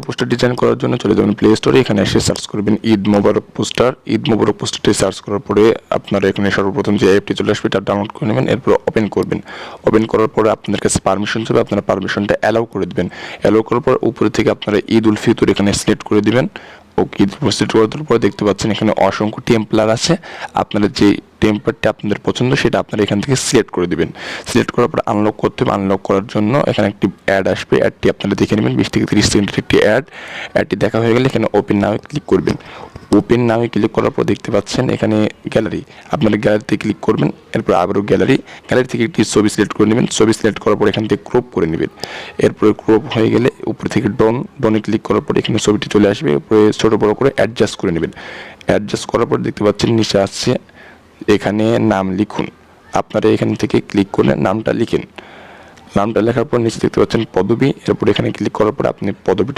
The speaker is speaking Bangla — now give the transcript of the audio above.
পোস্টার ডিজাইন করার জন্য চলে যাবেন প্লে স্টোরে। এখানে এসে সার্চ করবেন ঈদ মোবারক পোস্টার। ঈদ মোবারক পোস্টারটি সার্চ করার পরে আপনারা এখানে সর্বপ্রথম যে অ্যাপটি চলে আসবে এটা ডাউনলোড করে নেবেন। এরপর ওপেন করবেন। ওপেন করার পরে আপনাদের কাছে পারমিশন চাইবে, আপনারা পারমিশনটা অ্যালাউ করে দেবেন। অ্যালাউ করার পর উপরে থেকে আপনারা ঈদ উল ফিতর এখানে সিলেক্ট করে দিবেন। ওকে, সিলেক্ট করার পর দেখতে পাচ্ছেন এখানে অসংখ্য টেম্পলার আছে। আপনারা যে টেম্পলারটি আপনাদের পছন্দ সেটা আপনারা এখান থেকে সিলেক্ট করে দিবেন। সিলেক্ট করার পর আনলক করতে হবে। আনলক করার জন্য এখানে একটি অ্যাড আসবে, অ্যাডটি আপনারা দেখে নেবেন। 20 থেকে 30 সেকেন্ডের একটি অ্যাডটি দেখা হয়ে গেলে এখানে ওপেন নাও ক্লিক করবেন। ওপেন নাও ক্লিক করার পর দেখতে পাচ্ছেন এখানে গ্যালারি, আপনারা গ্যালারিতে ক্লিক করবেন। এরপর আবারও গ্যালারি থেকে একটি ছবি সিলেক্ট করে নেবেন। ছবি সিলেক্ট করার পর এখান থেকে ক্রপ করে নেবেন। এরপরে ক্রপ হয়ে গেলে উপর থেকে ডনে ক্লিক করার পর এখানে ছবিটি চলে আসবে। উপরে ছোটো বড়ো করে অ্যাডজাস্ট করে নেবেন। অ্যাডজাস্ট করার পর দেখতে পাচ্ছেন নিচে আসছে এখানে নাম লিখুন। আপনারা এখান থেকে ক্লিক করে নামটা লিখেন। নামটা লেখার পর নিচে দেখতে পাচ্ছেন পদবি। এরপর এখানে ক্লিক করার পর আপনি পদবিটা